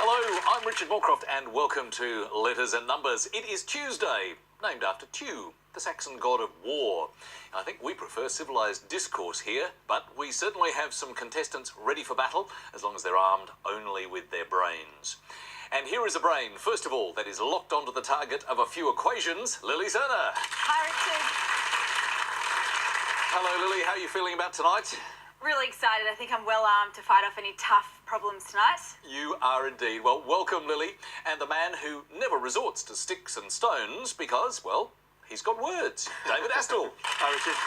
Hello, I'm Richard Moorcroft and welcome to Letters and Numbers. It is Tuesday, named after Tew, the Saxon god of war. I think we prefer civilised discourse here, but we certainly have some contestants ready for battle, as long as they're armed only with their brains. And here is a brain, first of all, that is locked onto the target of a few equations, Lily Cerner. Hi, Richard. Hello, Lily. How are you feeling about tonight? Really excited. I think I'm well armed to fight off any tough problems tonight. You are indeed. Well, welcome, Lily, and the man who never resorts to sticks and stones because, well, he's got words. David Astle. Hi, Richard.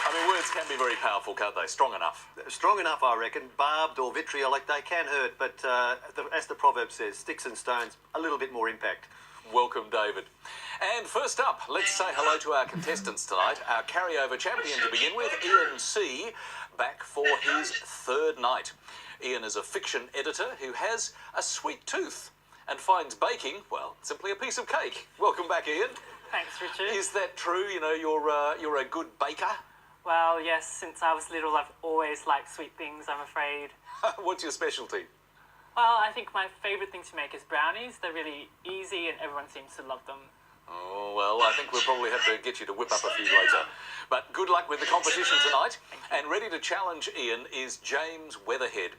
I mean, words can be very powerful, can't they? Strong enough. Strong enough, I reckon. Barbed or vitriolic, they can hurt, but as the proverb says, sticks and stones, a little bit more impact. Welcome, David. And first up, let's say hello to our contestants tonight. Our carryover champion to begin with, Ian C., back for his third night. Ian is a fiction editor who has a sweet tooth and finds baking, well, simply a piece of cake. Welcome back, Ian. Thanks, Richard. Is that true? You know, you're a good baker? Well, yes, since I was little, I've always liked sweet things, I'm afraid. What's your specialty? Well, I think my favourite thing to make is brownies. They're really easy and everyone seems to love them. Oh, well, I think we'll probably have to get you to whip up a few later. But good luck with the competition tonight. And ready to challenge Ian is James Weatherhead.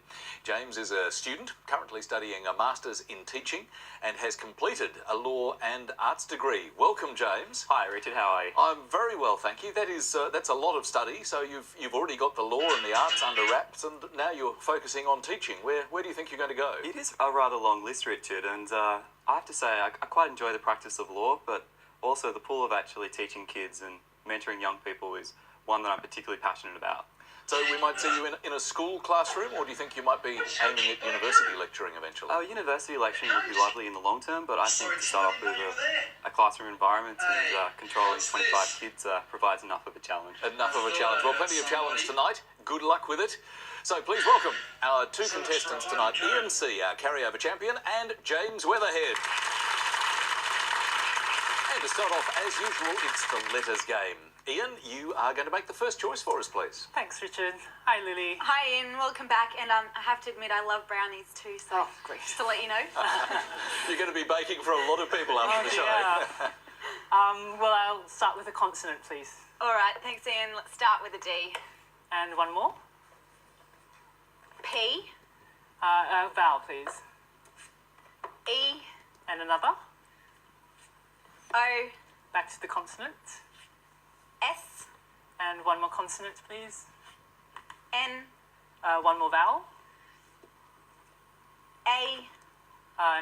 James is a student, currently studying a Master's in Teaching and has completed a Law and Arts degree. Welcome, James. Hi, Richard. How are you? I'm very well, thank you. That's a lot of study, so you've already got the law and the arts under wraps, and now you're focusing on teaching. Where do you think you're going to go? It is a rather long list, Richard, and I have to say I quite enjoy the practice of law, but also the pull of actually teaching kids and mentoring young people is one that I'm particularly passionate about. So we might see you in a school classroom, or do you think you might be aiming at university lecturing eventually? University lecturing would be lovely in the long term, but I think to start off with a classroom environment and controlling 25 kids provides enough of a challenge. Enough of a challenge. Well, plenty of challenge tonight. Good luck with it. So please welcome our two contestants tonight, Ian C., our carryover champion, and James Weatherhead. And to start off, as usual, it's the letters game. Ian, you are going to make the first choice for us, please. Thanks, Richard. Hi, Lily. Hi, Ian. Welcome back. And I have to admit, I love brownies too, so Great. just to let you know. You're going to be baking for a lot of people after the show. Yeah. Well, I'll start with a consonant, please. All right. Thanks, Ian. Let's start with a D. And one more. P. A vowel, please. E. And another. O. Back to the consonant. S. And one more consonant, please. N. One more vowel. A.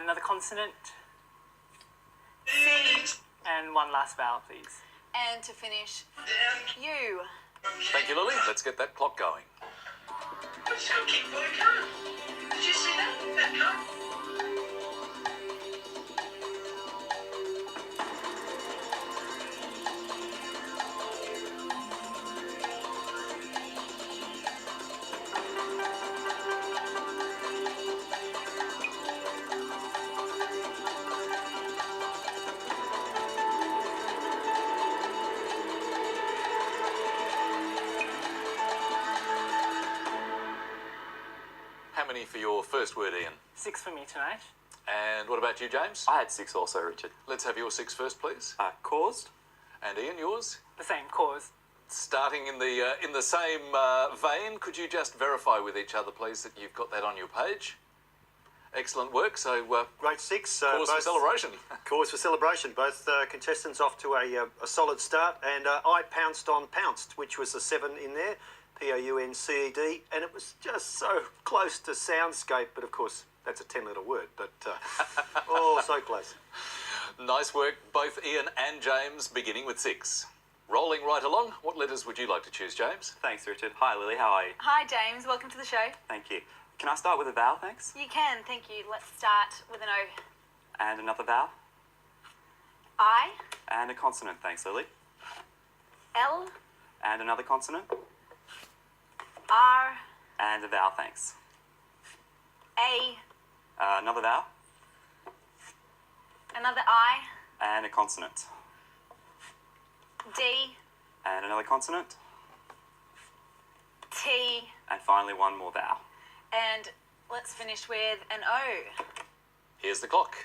Another consonant. C. And one last vowel, please. And to finish, U. Thank you, Lily. Let's get that clock going. Did you see that car? How many for your first word, Ian? 6 for me tonight. And what about you, James? I had 6 also, Richard. Let's have your 6 first, please. Caused. And Ian, yours? The same cause. Starting in the same vein, could you just verify with each other, please, that you've got that on your page? Excellent work. So, Grade 6. cause for celebration. Cause for celebration. Both contestants off to a solid start, and I pounced on pounced, which was a 7 in there. P-O-U-N-C-E-D, and it was just so close to soundscape, but of course that's a 10-letter word, but oh, so close. Nice work, both Ian and James, beginning with 6. Rolling right along, what letters would you like to choose, James? Thanks, Richard. Hi, Lily. How are you? Hi, James. Welcome to the show. Thank you. Can I start with a vowel, thanks? You can. Thank you. Let's start with an O. And another vowel? I. And a consonant, thanks, Lily. L. And another consonant? R. And a vowel, thanks. A. Another vowel? Another I. And a consonant. D. And another consonant. T. And finally, one more vowel. And Let's finish with an O. Here's the clock.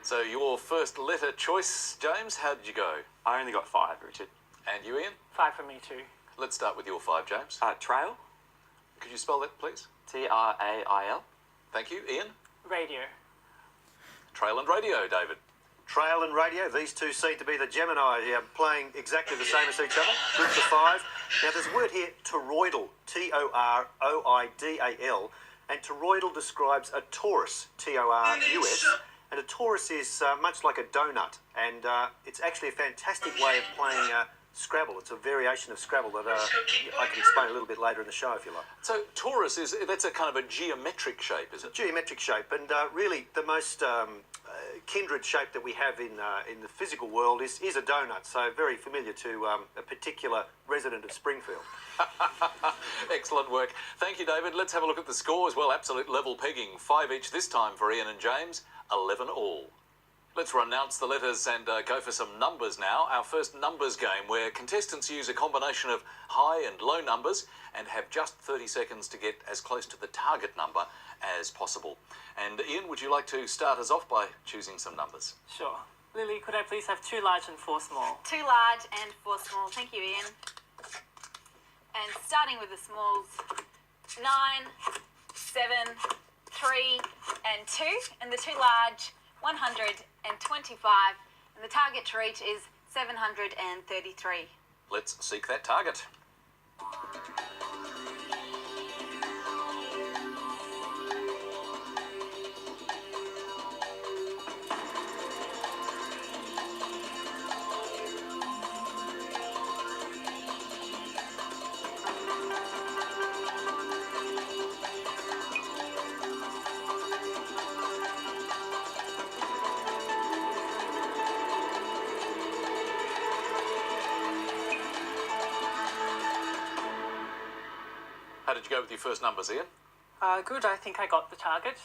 So your first letter choice, James, how did you go? I only got 5, Richard. And you, Ian? 5 for me too. Let's start with your 5, James. Trail. Could you spell that, please? Trail. Thank you. Ian? Radio. Trail and radio, David. Trail and radio, these two seem to be the Gemini, playing exactly the same as each other. Groups of 5. Now, there's a word here, toroidal, T-O-R-O-I-D-A-L, and toroidal describes a torus, T-O-R-U-S, and a torus is much like a donut, and it's actually a fantastic way of playing Scrabble. It's a variation of Scrabble that I can explain a little bit later in the show if you like. So torus that's a kind of a geometric shape, is it? Geometric shape, and really the most kindred shape that we have in the physical world is a donut, so very familiar to a particular resident of Springfield. Excellent work. Thank you, David. Let's have a look at the scores. Well, absolute level pegging. 5 each this time for Ian and James, 11 all. Let's renounce the letters and go for some numbers now. Our first numbers game where contestants use a combination of high and low numbers and have just 30 seconds to get as close to the target number as possible. And Ian, would you like to start us off by choosing some numbers? Sure. Lily, could I please have 2 large and 4 small? 2 large and 4 small. Thank you, Ian. And starting with the smalls, 9, 7, 3, and 2. And the 2 large, 125. And the target to reach is 733. Let's seek that target. How did you go with your first numbers, Ian? Good, I think I got the target.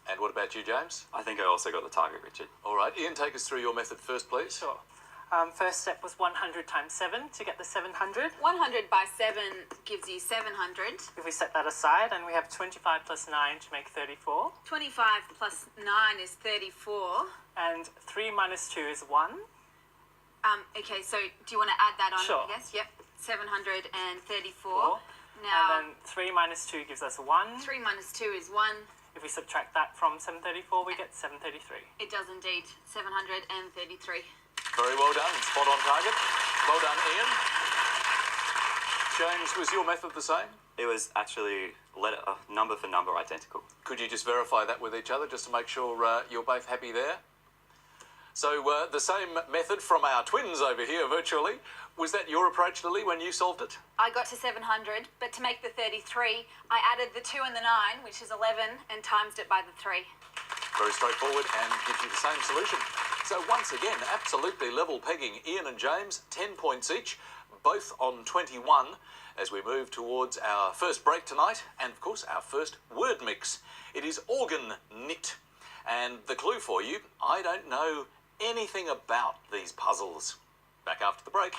And what about you, James? I think I also got the target, Richard. All right, Ian, take us through your method first, please. Sure. First step was 100 times 7 to get the 700. 100 by 7 gives you 700. If we set that aside, and we have 25 plus 9 to make 34. 25 plus 9 is 34. And 3 minus 2 is 1. Okay, so do you want to add that on? Sure. Yes, yep. 734. 4. Now, And then 3 minus 2 gives us 1. 3 minus 2 is 1. If we subtract that from 734, we get 733. It does indeed. 733. Very well done. Spot on target. Well done, Ian. James, was your method the same? It was actually number for number identical. Could you just verify that with each other just to make sure you're both happy there? So the same method from our twins over here virtually. Was that your approach, Lily, when you solved it? I got to 700, but to make the 33, I added the 2 and the 9, which is 11, and timesed it by the 3. Very straightforward and gives you the same solution. So once again, absolutely level pegging. Ian and James, 10 points each, both on 21, as we move towards our first break tonight, and of course our first word mix. It is organ knit. And the clue for you, I don't know anything about these puzzles. Back after the break.